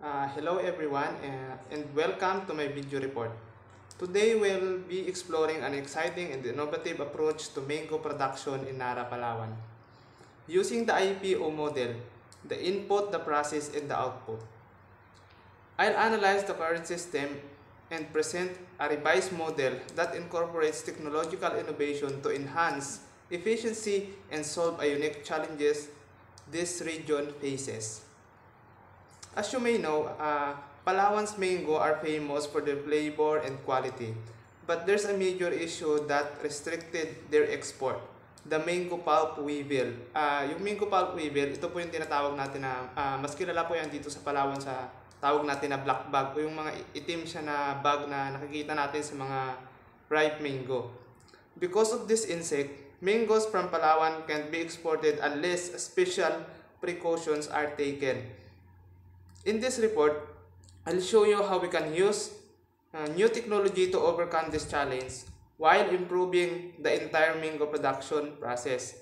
Hello everyone and welcome to my video report. Today we'll be exploring an exciting and innovative approach to mango production in Nara, Palawan. Using the IPO model, the input, the process, and the output. I'll analyze the current system and present a revised model that incorporates technological innovation to enhance efficiency and solve a unique challenges this region faces. As you may know, Palawan's mango are famous for their flavor and quality. But there's a major issue that restricted their export. The mango pulp weevil. Yung mango pulp weevil, ito po yung tinatawag natin na, mas kilala po yan dito sa Palawan sa tawag natin na black bag o yung mga itim siya na bag na nakikita natin sa mga ripe mango. Because of this insect, mangoes from Palawan can't be exported unless special precautions are taken. In this report, I'll show you how we can use new technology to overcome this challenge while improving the entire mango production process.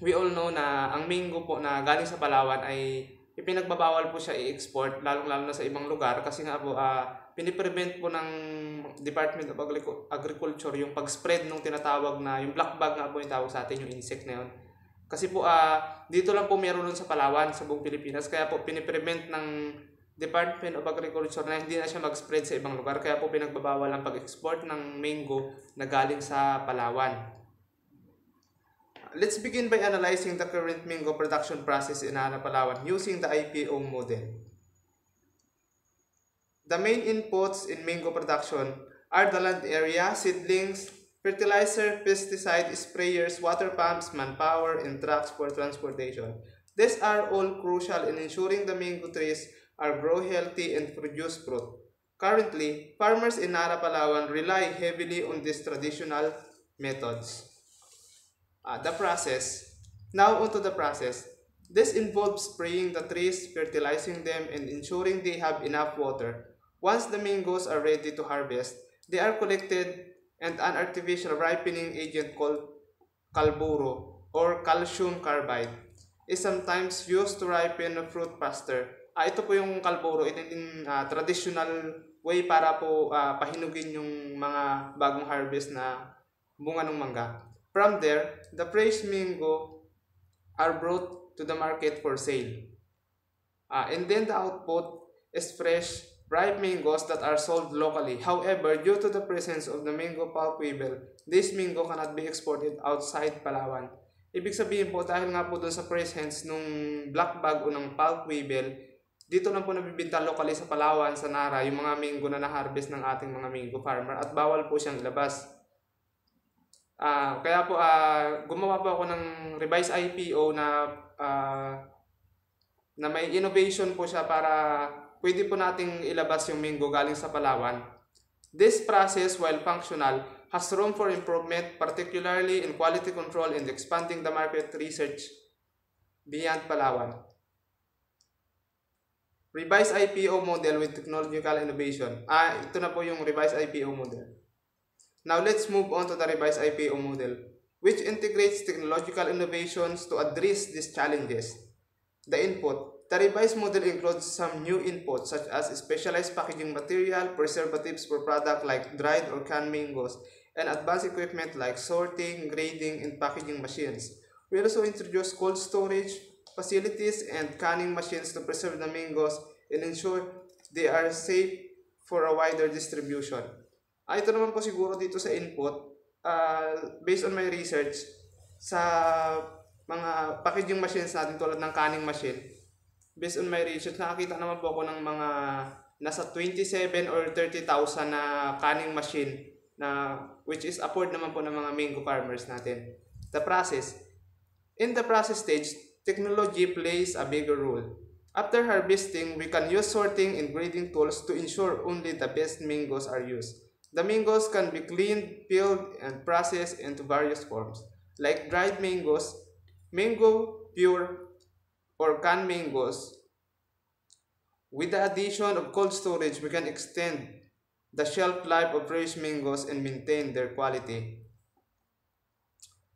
We all know na ang mango po na galing sa Palawan ay ipinagbabawal po siya i-export lalong-lalo na sa ibang lugar kasi nga po piniprevent po ng Department of Agriculture yung pag-spread ng tinatawag na yung black bag nga po yung tawag sa atin yung insect na yun. Kasi po dito lang po meron nun sa Palawan, sa buong Pilipinas. Kaya po piniprevent ng Department of Agriculture na hindi na siya mag-spread sa ibang lugar. Kaya po pinagbabawal ang pag-export ng mango na galing sa Palawan. Let's begin by analyzing the current mango production process in Nara, Palawan using the IPO model. The main inputs in mango production are the land area, seedlings, fertilizer, pesticide, sprayers, water pumps, manpower, and trucks for transportation. These are all crucial in ensuring the mango trees are grow healthy and produce fruit. Currently, farmers in Nara, Palawan rely heavily on these traditional methods. The process. Now onto the process. This involves spraying the trees, fertilizing them, and ensuring they have enough water. Once the mangoes are ready to harvest, they are collected and an artificial ripening agent called calburo or calcium carbide is sometimes used to ripen the fruit faster. Ito po yung calburo, ito yung traditional way para po pahinugin yung mga bagong harvest na bunga ng mangga. From there, the fresh mango are brought to the market for sale. And then the output is fresh ripe mangoes that are sold locally. However, due to the presence of the mango pulp weevil, this mango cannot be exported outside Palawan. Ibig sabihin po, dahil nga po dun sa presence nung black bag o ng pulp weevil, dito lang po nabibinta locally sa Palawan, sa Nara, yung mga mango na na-harvest ng ating mga mango farmer at bawal po siyang ilabas. Kaya po, gumawa po ako ng revised IPO na may innovation po siya para pwede po nating ilabas yung mango galing sa Palawan. This process, while functional, has room for improvement, particularly in quality control and expanding the market research beyond Palawan. Revised IPO model with technological innovation. Ito na po yung revised IPO model. Now let's move on to the revised IPO model, which integrates technological innovations to address these challenges. The input. The revised model includes some new inputs such as specialized packaging material, preservatives for products like dried or canned mangoes, and advanced equipment like sorting, grading, and packaging machines. We also introduce cold storage facilities and canning machines to preserve the mangoes and ensure they are safe for a wider distribution. Ito naman po siguro dito sa input, based on my research, sa mga packaging machines natin tulad ng canning machine, based on my research, nakakita naman po ako ng mga nasa 27 or 30,000 na canning machine na which is afford naman po ng mga mango farmers natin. The process. In the process stage, technology plays a bigger role. After harvesting, we can use sorting and grading tools to ensure only the best mangoes are used. The mangoes can be cleaned, peeled, and processed into various forms. Like dried mangoes, mango pure, or canned mangoes. With the addition of cold storage, we can extend the shelf life of fresh mangoes and maintain their quality.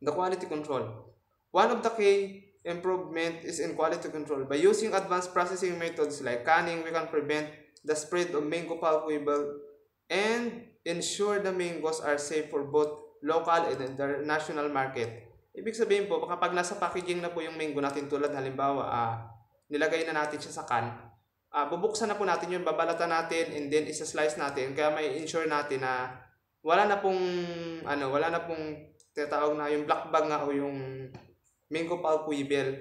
The quality control. One of the key improvement is in quality control. By using advanced processing methods like canning, we can prevent the spread of mango pulp weevil and ensure the mangoes are safe for both local and international market. Ibig sabihin po, kapag nasa packaging na po yung mango natin, tulad halimbawa, nilagay na natin siya sa can, bubuksan na po natin yun, babalatan natin, and then isa-slice natin, kaya may ensure natin na wala na pong tinatawag na yung black bag nga o yung mango pulp weevil.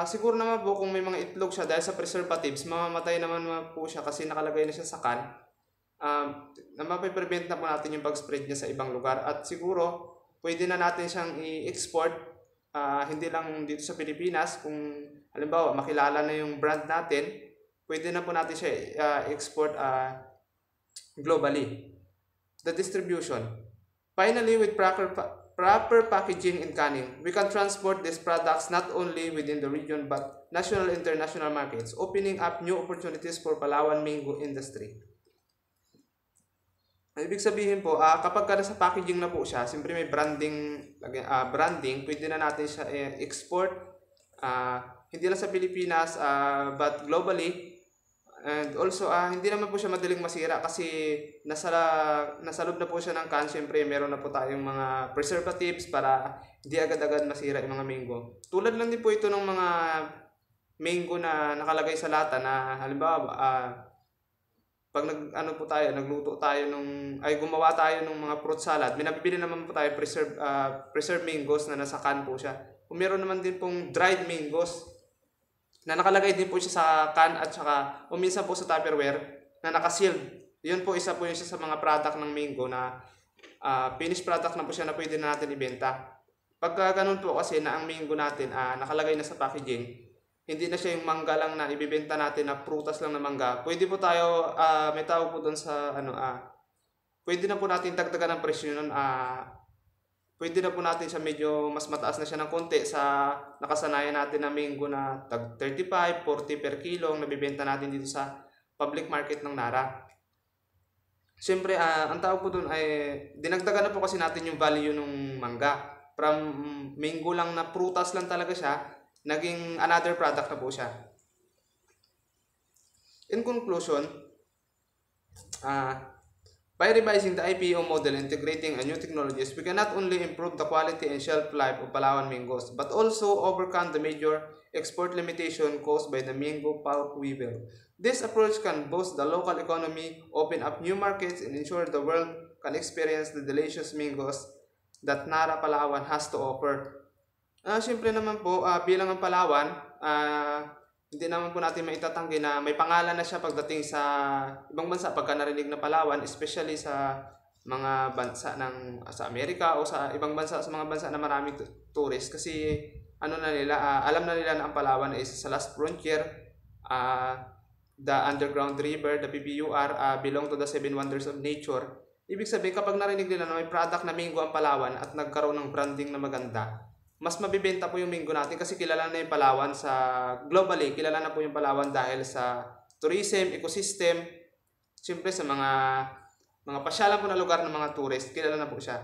Siguro naman po kung may mga itlog siya dahil sa preservatives, mamamatay naman po siya kasi nakalagay na siya sa can. Na mapiprevent na po natin yung pag-spread niya sa ibang lugar, at siguro pwede na natin siyang i-export, hindi lang dito sa Pilipinas. Kung halimbawa makilala na yung brand natin, pwede na po natin siya export globally. The distribution. Finally, with proper packaging and canning, we can transport these products not only within the region but national and international markets, opening up new opportunities for Palawan mango industry. Ibig sabihin po, kapag nasa packaging na po siya, siyempre may branding, pwede na natin siya export, hindi lang sa Pilipinas, but globally. And also, hindi naman po siya madaling masira kasi nasa loob na po siya ng can. Siyempre, meron na po tayong mga preservatives para hindi agad-agad masira yung mga mango. Tulad lang din po ito ng mga mango na nakalagay sa lata na halimbawa, pag nagluto tayo gumawa tayo ng mga fruit salad, binabili naman po tayo preserved mangoes na nasa can po siya. Kung meron naman din pong dried mangoes na nakalagay din po siya sa can at saka minsan po sa Tupperware na naka-sealed. Yun po, isa po yun siya sa mga product ng mango na finished product na po siya na pwede na natin ibenta. Pagka ganun po kasi na ang mango natin nakalagay na sa packaging, hindi na siya yung mangga lang na ibibenta natin na prutas lang na mangga. Pwede po tayo, may tawag po doon sa pwede na po natin dagdagan ng presyo nun. Pwede na po natin siya medyo mas mataas na siya ng konti sa nakasanayan natin na mango na tag 35, 40 per kilo ang nabibenta natin dito sa public market ng Nara. Siyempre, ang tawag po doon ay dinagdagan na po kasi natin yung value ng mangga. From mango lang na prutas lang talaga siya, naging another product na po siya. In conclusion, by revising the IPO model and integrating new technologies, we can not only improve the quality and shelf life of Palawan mangoes, but also overcome the major export limitation caused by the mango pulp weevil. This approach can boost the local economy, open up new markets, and ensure the world can experience the delicious mangoes that Nara, Palawan has to offer. Siyempre naman po, bilang ang Palawan, hindi naman po natin maitatanggi na may pangalan na siya pagdating sa ibang bansa pagka narinig na Palawan, especially sa mga bansa sa Amerika o sa ibang bansa, sa mga bansa na maraming tourist, kasi alam na nila na ang Palawan ay sa last frontier. The underground river, the PPUR, belong to the 7 wonders of nature. Ibig sabihin, kapag narinig nila na may product na mango ang Palawan at nagkaroon ng branding na maganda, mas mabibenta po yung mango natin kasi kilala na yung Palawan globally, kilala na po yung Palawan dahil sa tourism, ecosystem, siyempre sa mga pasyalan po na lugar ng mga tourist, kilala na po siya.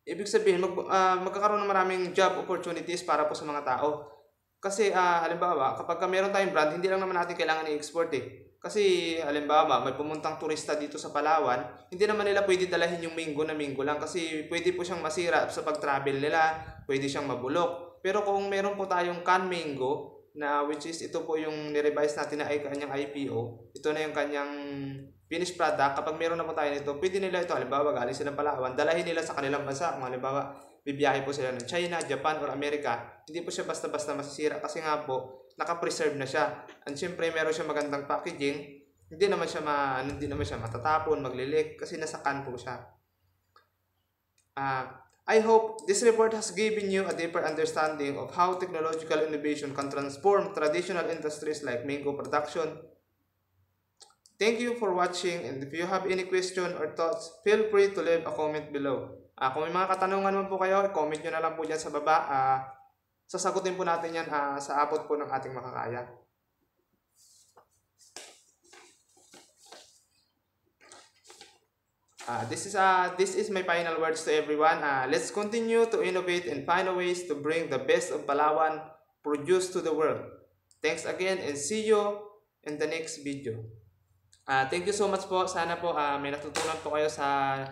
Ibig sabihin, magkakaroon ng maraming job opportunities para po sa mga tao. Kasi halimbawa, kapag meron tayong brand, hindi lang naman natin kailangan i-export Kasi halimbawa, may pumuntang turista dito sa Palawan, hindi naman nila pwede dalahin yung mango na mango lang kasi pwede po siyang masira sa pag-travel nila, pwede siyang mabulok. Pero kung meron po tayong can mango, na which is ito po yung nirevise natin na ay kanyang IPO, ito na yung kanyang finished product, kapag meron na po tayo nito, pwede nila ito, halimbawa galing sila Palawan, dalahin nila sa kanilang bansa. Kung halimbawa, bibiyahe po sila ng China, Japan, or Amerika, hindi po siya basta-basta masisira kasi nga po, naka-preserve na siya. And syempre, meron siya magandang packaging. Hindi naman siya matatapon, maglilik kasi nasa can po siya. I hope this report has given you a deeper understanding of how technological innovation can transform traditional industries like mango production. Thank you for watching, and if you have any question or thoughts, feel free to leave a comment below. Kung may mga katanungan naman po kayo, comment nyo na lang po dyan sa baba. Sasagutin po natin yan sa abot po ng ating makakaya. This is my final words to everyone. Let's continue to innovate and find ways to bring the best of Palawan produce to the world. Thanks again and see you in the next video. Thank you so much po. Sana po may natutunan po kayo sa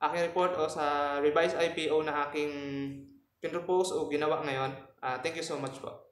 aking report o sa revised IPO na aking pinropose o ginawa ngayon. Thank you so much po.